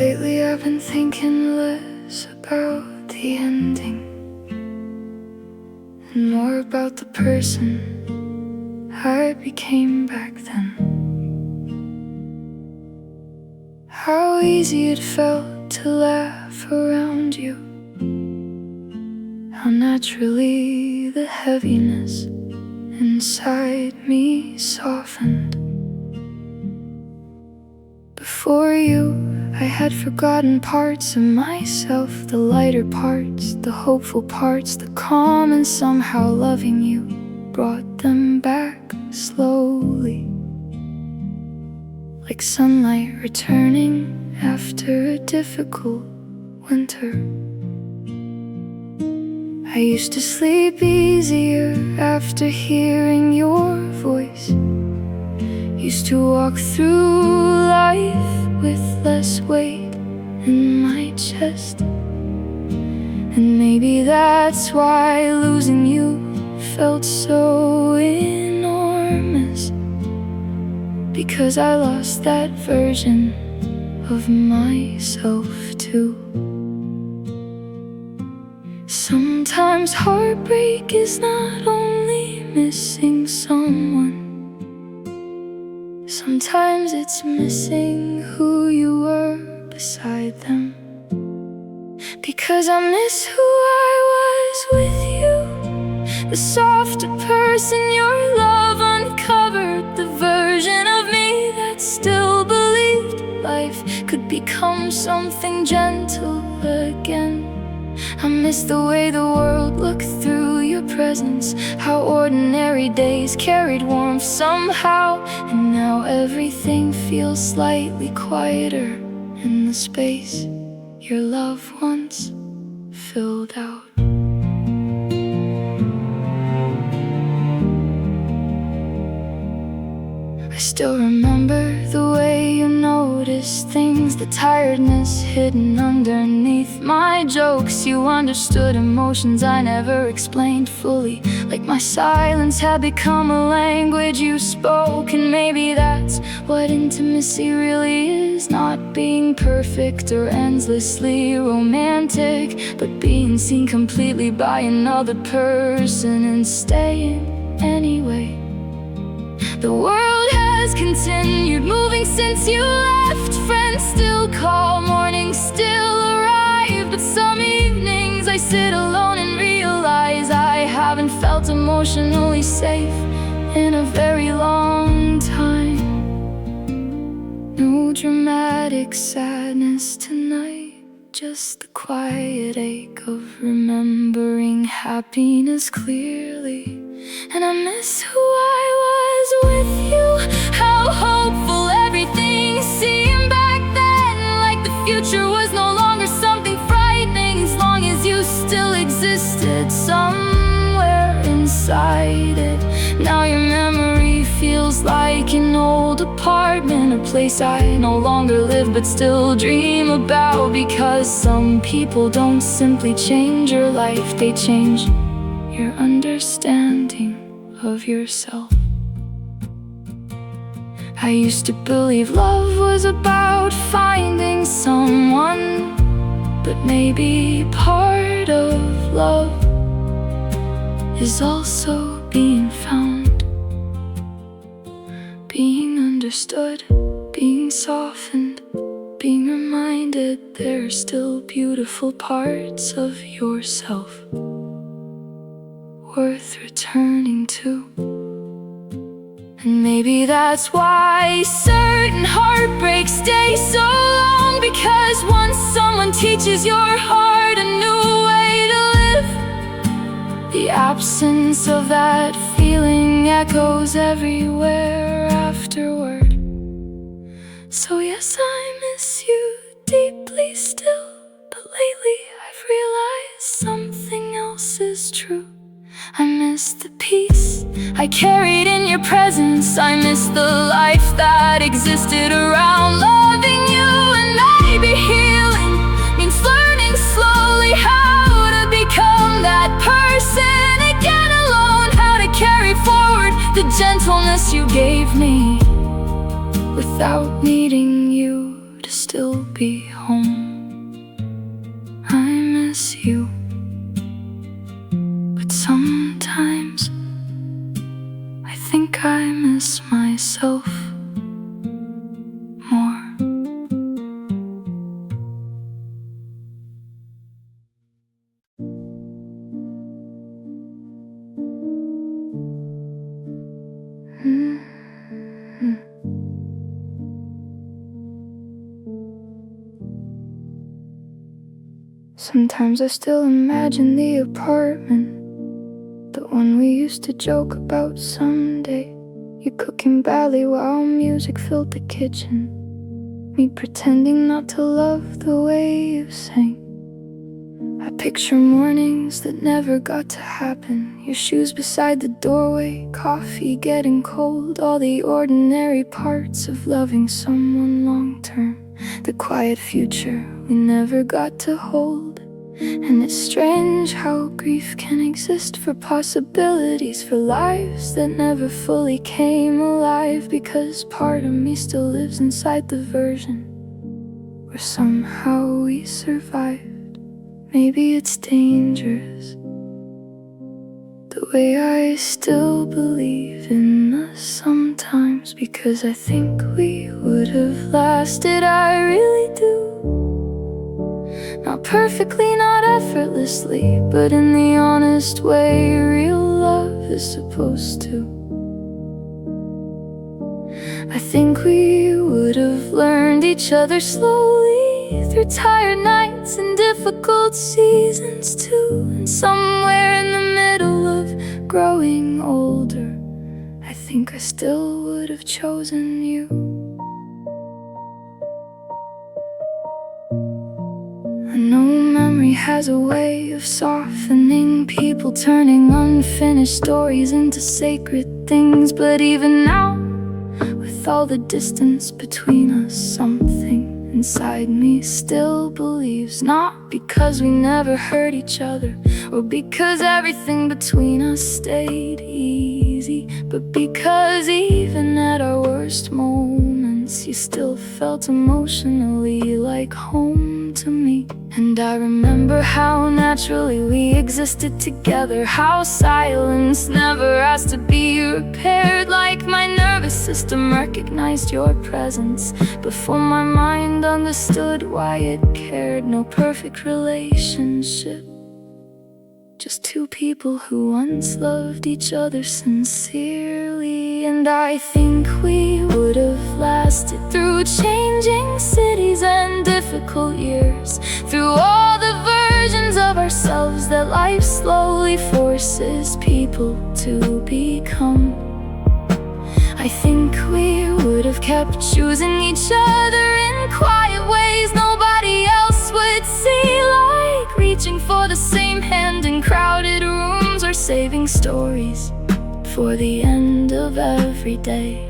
Lately I've been thinking less about the ending and more about the person I became back then. How easy it felt to laugh around you, how naturally the heaviness inside me softened. Before you, I had forgotten parts of myself, the lighter parts, the hopeful parts, the calm, and somehow loving you brought them back slowly, like sunlight returning after a difficult winter. I used to sleep easier after hearing your voice, used to walk through life with less weight in my chest. And maybe that's why losing you felt so enormous, because I lost that version of myself too. Sometimes heartbreak is not only missing someone, sometimes it's missing who you were beside them. Because I miss who I was with you, the softer person your love uncovered, the version of me that still believed life could become something gentle again. I miss the way the world looked through your presence, how ordinary days carried warmth somehow. And now everything feels slightly quieter in the space your love once filled out. I still remember the way you noticed things, the tiredness hidden underneath my jokes. You understood emotions I never explained fully, like my silence had become a language you spoke. And maybe that's what intimacy really is, not being perfect or endlessly romantic, but being seen completely by another person and staying anyway. The world has continued moving since you left. Friends still call, mornings still arrive, but some evenings I sit alone and realize I haven't felt emotionally safe in a very long time. No dramatic sadness tonight, just the quiet ache of remembering happiness clearly. And I miss who I was with you, how hopeful everything seemed back then, like the future was no longer something frightening, as long as you still existed somewhere inside it. Now your memory feels like an old apartment, a place I no longer live but still dream about. Because some people don't simply change your life, they change your understanding of yourself. I used to believe love was about finding someone, but maybe part of love is also being found, being understood, being softened, being reminded there are still beautiful parts of yourself worth returning to. And maybe that's why certain heartbreaks stay so long, because once someone teaches your heart a new way to live, the absence of that feeling echoes everywhere afterward. So yes, I miss you deeply still, but lately I've realized something else is true. I miss the peace I carried in your presence. I miss the life that existed around loving you. And maybe healing means learning slowly how to become that person again alone, how to carry forward the gentleness you gave me without needing you to still be home. I miss you, but sometimes I think I miss myself more. Sometimes I still imagine the apartment, the one we used to joke about someday. You cooking badly while music filled the kitchen, me pretending not to love the way you sang. I picture mornings that never got to happen, your shoes beside the doorway, coffee getting cold, all the ordinary parts of loving someone long-term, the quiet future we never got to hold. And it's strange how grief can exist for possibilities, for lives that never fully came alive, because part of me still lives inside the version where somehow we survived. Maybe it's dangerous, the way I still believe in us sometimes, because I think we would have lasted, I really do. Not perfectly, not effortlessly, but in the honest way real love is supposed to. I think we would have learned each other slowly, through tired nights and difficult seasons too. And somewhere in the middle of growing older, I think I still would have chosen you. I know memory has a way of softening people, turning unfinished stories into sacred things. But even now, with all the distance between us, something inside me still believes. Not because we never hurt each other, or because everything between us stayed easy, but because even at our worst moments, you still felt emotionally like home to me. And I remember how naturally we existed together, how silence never asked to be repaired, like my nervous system recognized your presence before my mind understood why it cared. No perfect relationship, just two people who once loved each other sincerely. And I think we would have lasted through changing cities and difficult years, through all the versions of ourselves that life slowly forces people to become. I think we would have kept choosing each other in quiet ways nobody else would see, like reaching for the same hand in crowded rooms, or saving stories for the end of every day.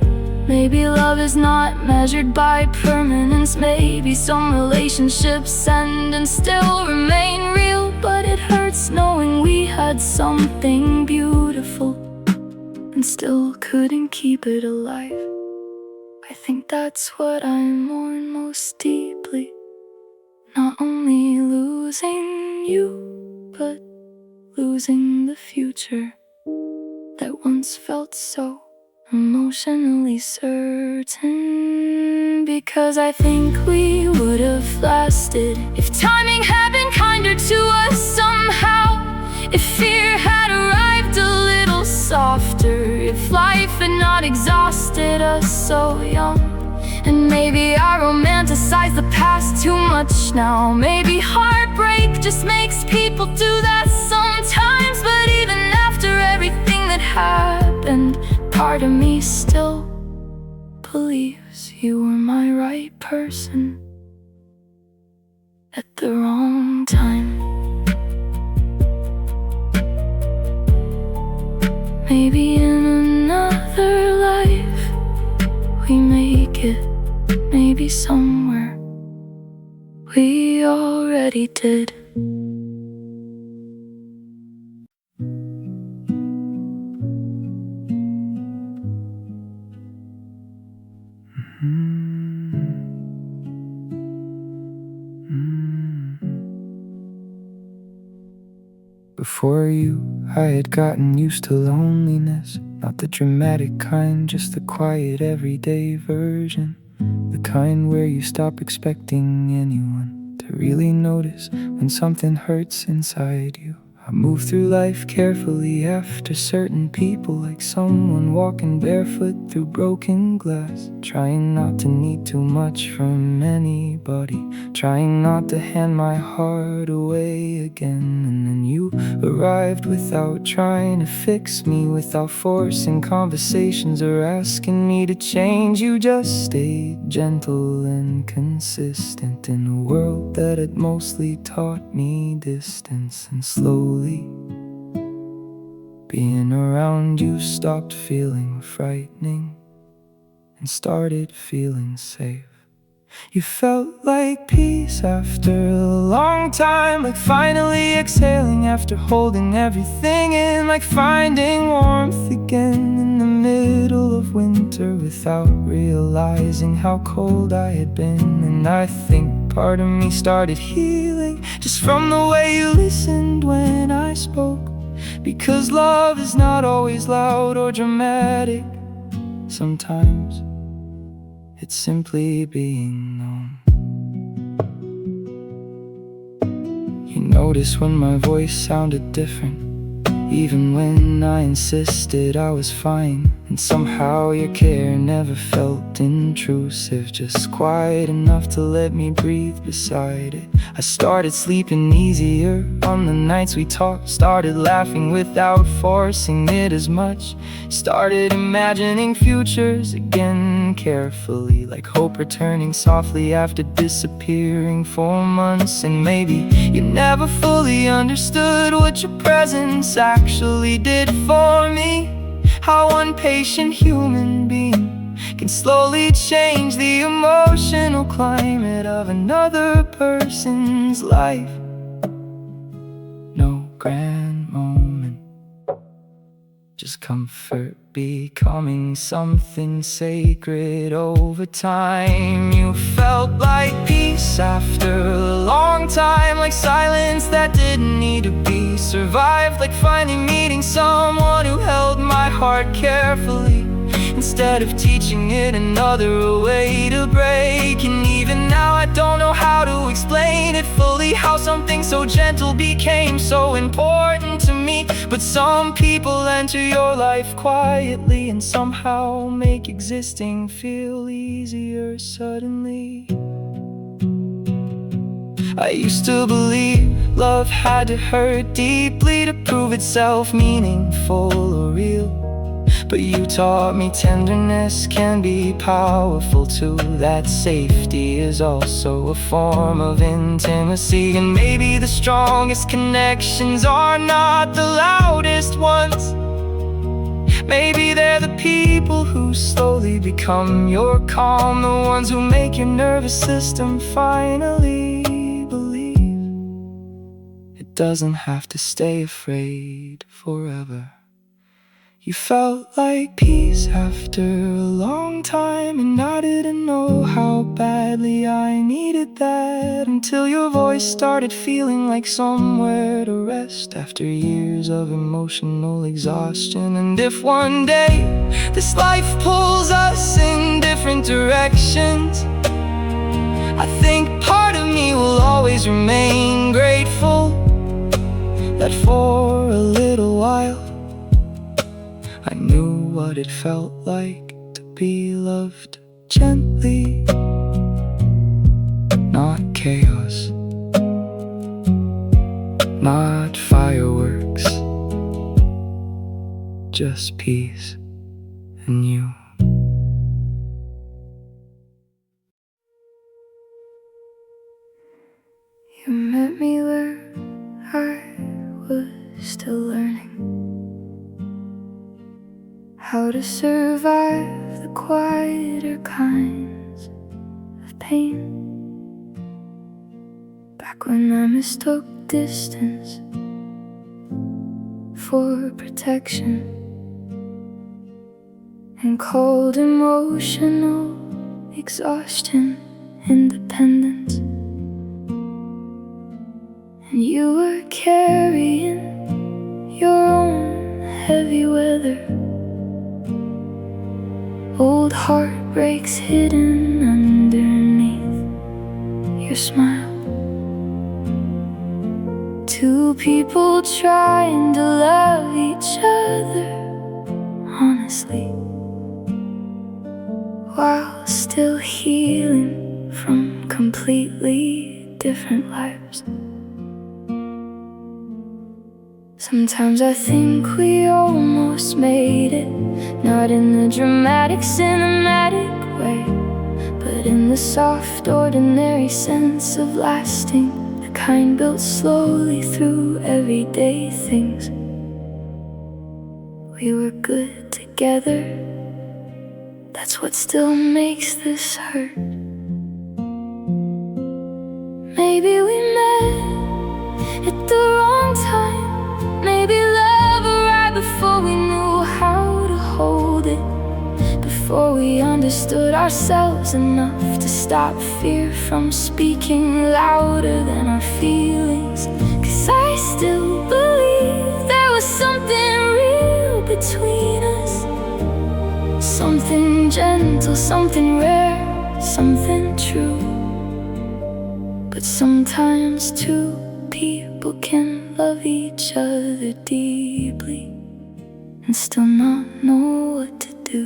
Maybe love is not measured by permanence, maybe some relationships end and still remain real, but it hurts knowing we had something beautiful and still couldn't keep it alive. I think that's what I mourn most deeply, not only losing you, but losing the future that once felt so emotionally certain. Because I think we would have lasted if timing had been kinder to us somehow, if fear had arrived a little softer, if life had not exhausted us so young. And maybe I romanticize the past too much now, maybe heartbreak just makes people do that sometimes. But even after everything that happened, part of me still believes you were my right person at the wrong time. Maybe in another life we make it, maybe somewhere we already did. Before you, I had gotten used to loneliness. Not the dramatic kind, just the quiet everyday version. The kind where you stop expecting anyone to really notice when something hurts inside you. I move through life carefully after certain people, like someone walking barefoot through broken glass, trying not to need too much from anybody, trying not to hand my heart away again. And then you arrived without trying to fix me, without forcing conversations or asking me to change. You just stayed gentle and consistent in a world that had mostly taught me distance. And slowly, being around you stopped feeling frightening and started feeling safe. You felt like peace after a long time, like finally exhaling after holding everything in, like finding warmth again in the middle of winter without realizing how cold I had been. And I think part of me started healing just from the way you listened when I spoke, because love is not always loud or dramatic. Sometimes it's simply being known. You noticed when my voice sounded different, even when I insisted I was fine. And somehow your care never felt intrusive, just quiet enough to let me breathe beside it. I started sleeping easier on the nights we talked, started laughing without forcing it as much, started imagining futures again carefully, like hope returning softly after disappearing for months. And maybe you never fully understood what your presence actually did for me, how one patient human being can slowly change the emotional climate of another person's life. No grand moment, just comfort becoming something sacred over time. You felt like peace after a long time, like silence that didn't need to be survived, like finally meeting someone who held my heart carefully instead of teaching it another way to break. And even now I don't know how to explain it fully, how something so gentle became so important to me. But some people enter your life quietly and somehow make existing feel easier suddenly. I used to believe love had to hurt deeply to prove itself meaningful or real, but you taught me tenderness can be powerful too, that safety is also a form of intimacy. And maybe the strongest connections are not the loudest ones, maybe they're the people who slowly become your calm, the ones who make your nervous system finally believe it doesn't have to stay afraid forever. You felt like peace after a long time, and I didn't know how badly I needed that, until your voice started feeling like somewhere to rest after years of emotional exhaustion. And if one day this life pulls us in different directions, I think part of me will always remain grateful that for a little while I knew what it felt like to be loved gently. Not chaos, not fireworks, just peace and you. You met me where I was still learning how to survive the quieter kinds of pain. Back when I mistook distance for protection and called emotional exhaustion independence. And you were carrying heartbreak's hidden underneath your smile. Two people trying to love each other honestly, while still healing from completely different lives. Sometimes I think we almost made it, not in the dramatic, cinematic way, but in the soft, ordinary sense of lasting, the kind built slowly through everyday things. We were good together, that's what still makes this hurt. Maybe we met at the wrong time, maybe love arrived before we knew how to hold it, before we understood ourselves enough to stop fear from speaking louder than our feelings. 'Cause I still believe there was something real between us, something gentle, something rare, something true. But sometimes two people can love each other deeply and still not know what to do.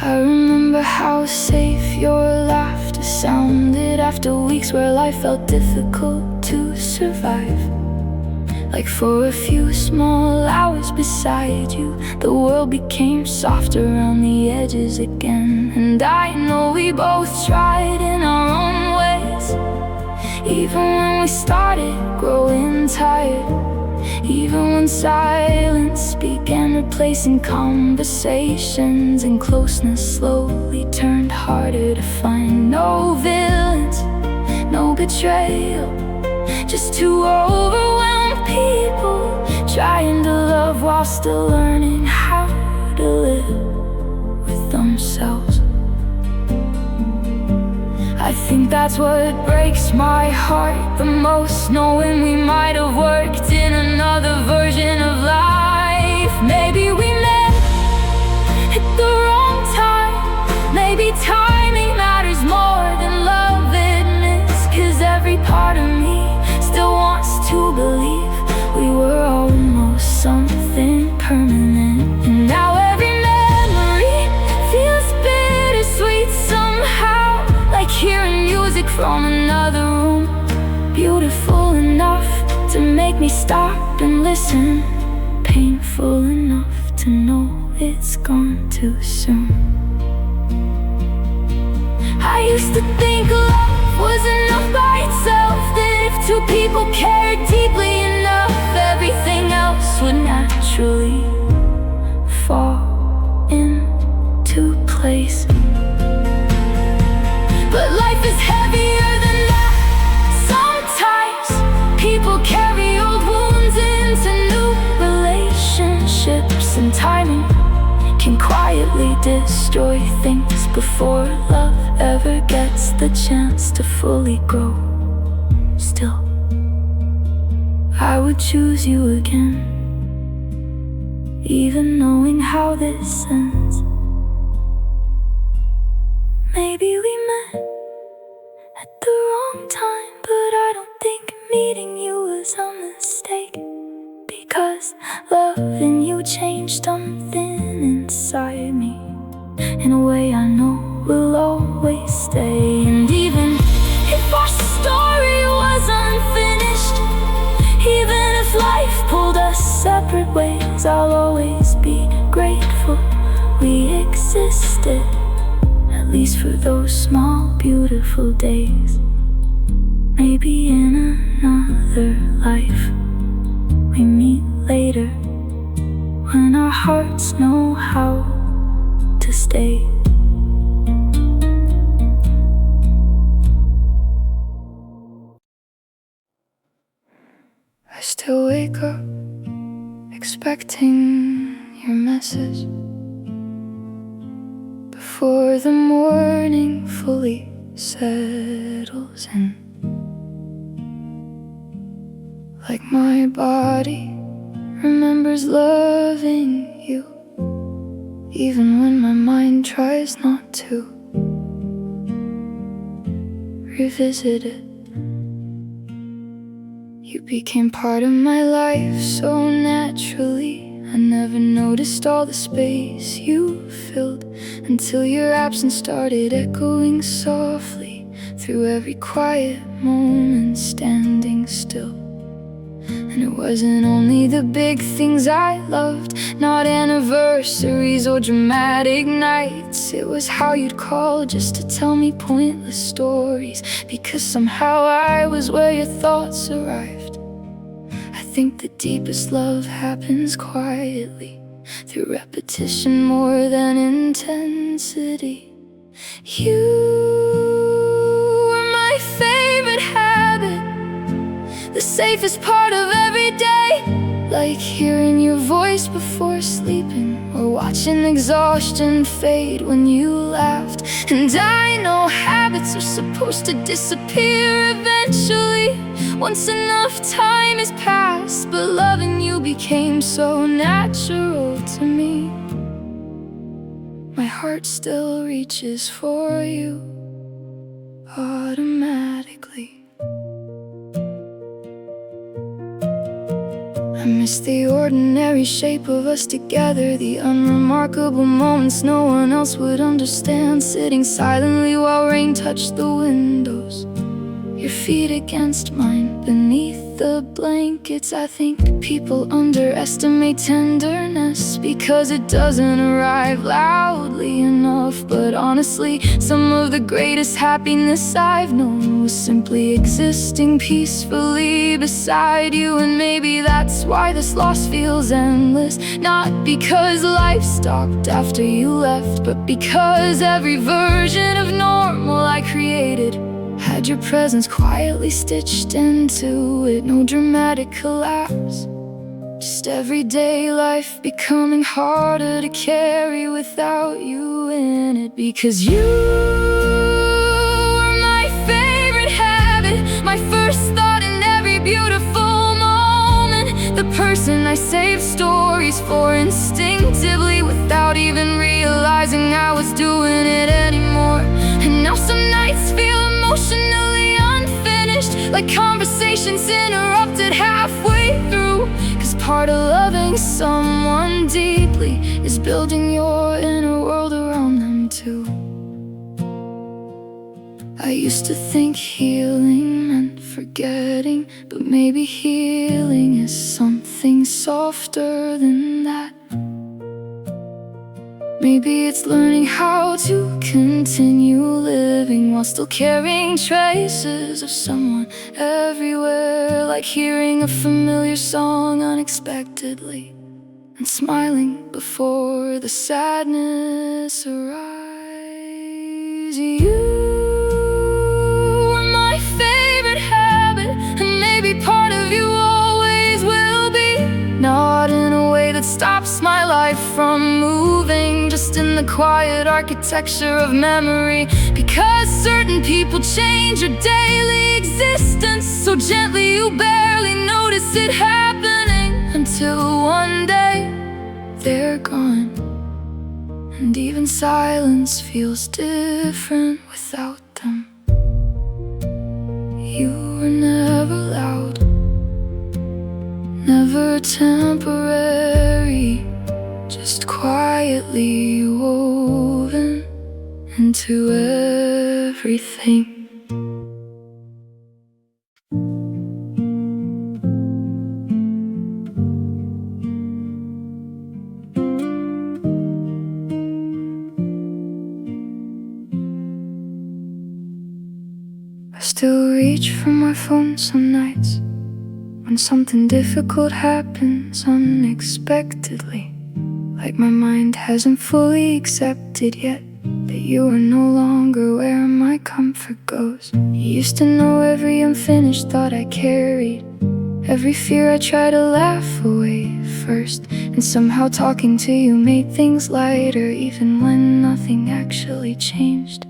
I remember how safe your laughter sounded after weeks where life felt difficult to survive. Like for a few small hours beside you, the world became soft around the edges again. And I know we both tried in our own ways, even when we started growing tired, even when silence began replacing conversations and closeness slowly turned harder to find. No villains, no betrayal, just two overwhelmed people trying to love while still learning how to live with themselves. I think that's what breaks my heart the most, knowing we might have worked in another version of life. Maybe we met at the wrong time, maybe timing matters more than love admits. 'Cause every part of me still wants to believe we were almost something permanent. And now every memory feels bittersweet somehow, like hearing music from another room, beautiful enough to make me stop and listen, painful enough to know it's gone too soon. I used to think love was enough by itself, that if two people cared deeply enough, everything else would naturally fall into place. But life is heavier than that. Sometimes people carry old wounds into new relationships, and timing can quietly destroy things before love ever gets the chance to fully grow. Still, I would choose you again, even knowing how this ends. Maybe we met at the wrong time, but I don't think meeting you was a mistake, because loving you changed something inside me in a way I know will always stay. And even if our story was unfinished, even if life pulled us separate ways, I'll always be grateful we existed, at least for those small, beautiful days. Maybe in another life we meet later, when our hearts know how to stay. I still wake up expecting your message before the morning fully settles in. Like my body remembers loving you, even when my mind tries not to revisit it. You became part of my life so naturally. I never noticed all the space you filled until your absence started echoing softly through every quiet moment standing still. And it wasn't only the big things I loved, not anniversaries or dramatic nights. It was how you'd call just to tell me pointless stories, because somehow I was where your thoughts arrived. I think the deepest love happens quietly, through repetition more than intensity. You were my favorite habit, the safest part of every day, like hearing your voice before sleeping, or watching exhaustion fade when you laughed. And I know habits are supposed to disappear eventually, once enough time has passed, but loving you became so natural to me. My heart still reaches for you automatically. I miss the ordinary shape of us together, the unremarkable moments no one else would understand, sitting silently while rain touched the windows, your feet against mine beneath the blankets. I think people underestimate tenderness because it doesn't arrive loudly enough. But honestly, some of the greatest happiness I've known was simply existing peacefully beside you. And maybe that's why this loss feels endless, not because life stopped after you left, but because every version of normal I created had your presence quietly stitched into it. No dramatic collapse, just everyday life becoming harder to carry without you in it. Because you were my favorite habit, my first thought in every beautiful moment, the person I saved stories for instinctively without even realizing I was doing it anymore. And now some nights feel emotionally unfinished, like conversations interrupted halfway through. Cause part of loving someone deeply is building your inner world around them too. I used to think healing meant forgetting, but maybe healing is something softer than that. Maybe it's learning how to continue living while still carrying traces of someone everywhere, like hearing a familiar song unexpectedly and smiling before the sadness arrives. You were my favorite habit, and maybe part of you always will be, not in a way that stops my life from moving, just in the quiet architecture of memory. Because certain people change your daily existence so gently you barely notice it happening, until one day they're gone, and even silence feels different without them. You were never loud, never temporary, just quietly woven into everything. I still reach for my phone some nights when something difficult happens unexpectedly, like my mind hasn't fully accepted yet that you are no longer where my comfort goes. You used to know every unfinished thought I carried, every fear I tried to laugh away first, and somehow talking to you made things lighter, even when nothing actually changed.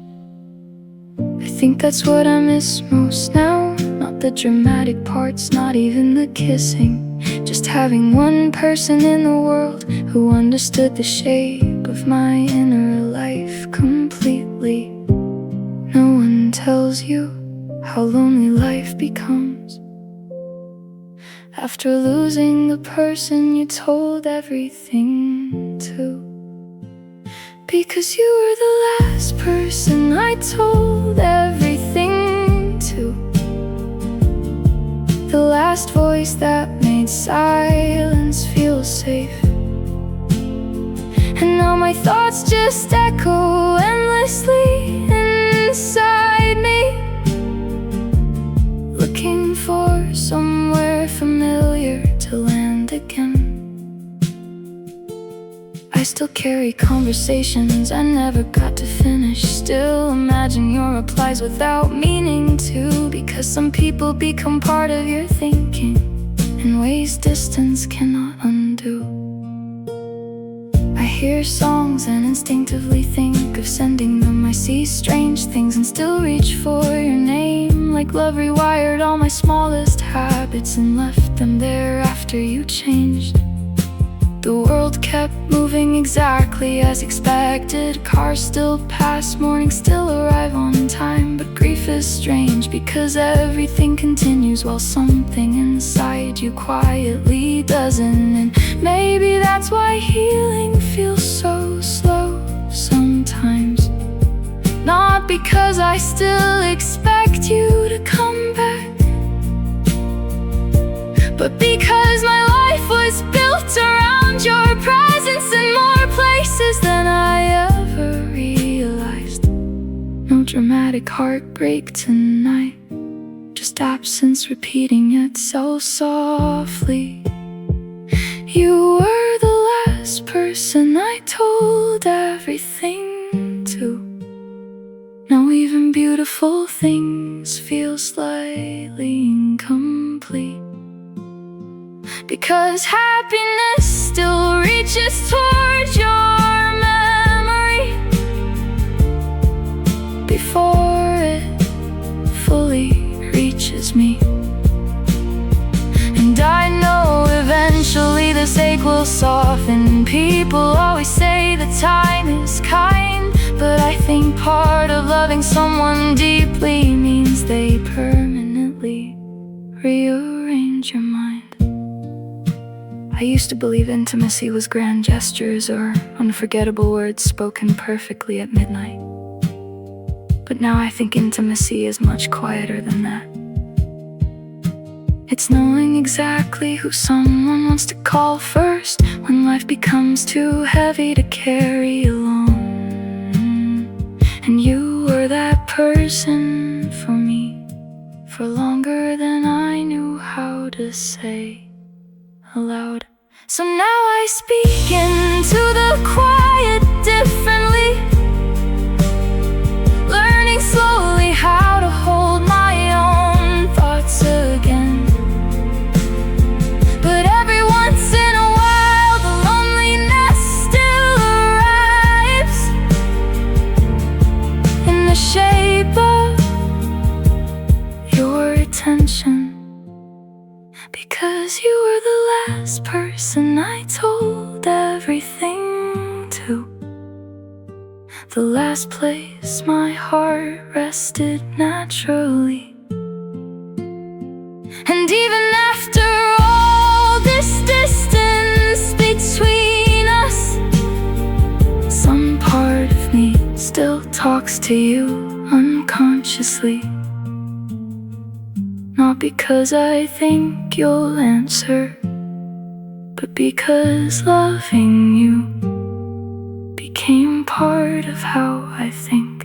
I think that's what I miss most now, not the dramatic parts, not even the kissing. Just having one person in the world who understood the shape of my inner life completely. No one tells you how lonely life becomes after losing the person you told everything to. Because you were the last person I told everything to, the last voice that made silence feel safe. And now my thoughts just echo endlessly inside me, looking for somewhere familiar to land again. I still carry conversations I never got to finish. Still imagine your replies without meaning to, because some people become part of your thinking in ways distance cannot undo. I hear songs and instinctively think of sending them. I see strange things and still reach for your name. Like love rewired all my smallest habits and left them there after you changed. The world kept moving exactly as expected. Cars still pass, mornings still arrive on time. But grief is strange because everything continues while something inside you quietly doesn't. And maybe that's why healing feels so slow sometimes. Not because I still expect you to come back, but because my life was built around your presence in more places than I ever realized. No dramatic heartbreak tonight, just absence repeating itself softly. You were the last person I told everything to. Now even beautiful things feel slightly incomplete, because happiness still reaches towards your memory before it fully reaches me. And I know eventually this ache will soften. People always say the time is kind, but I think part of loving someone deeply means they permanently rearrange your mind. I used to believe intimacy was grand gestures or unforgettable words spoken perfectly at midnight. But now I think intimacy is much quieter than that. It's knowing exactly who someone wants to call first when life becomes too heavy to carry alone. And you were that person for me, for longer than I knew how to say aloud. So now I speak into the quiet differently, learning slowly how to hold my own thoughts again. But every once in a while the loneliness still arrives in the shape of your attention. Because you were the last person I told everything to, the last place my heart rested naturally. And even after all this distance between us, some part of me still talks to you unconsciously. Not because I think you'll answer, but because loving you became part of how I think.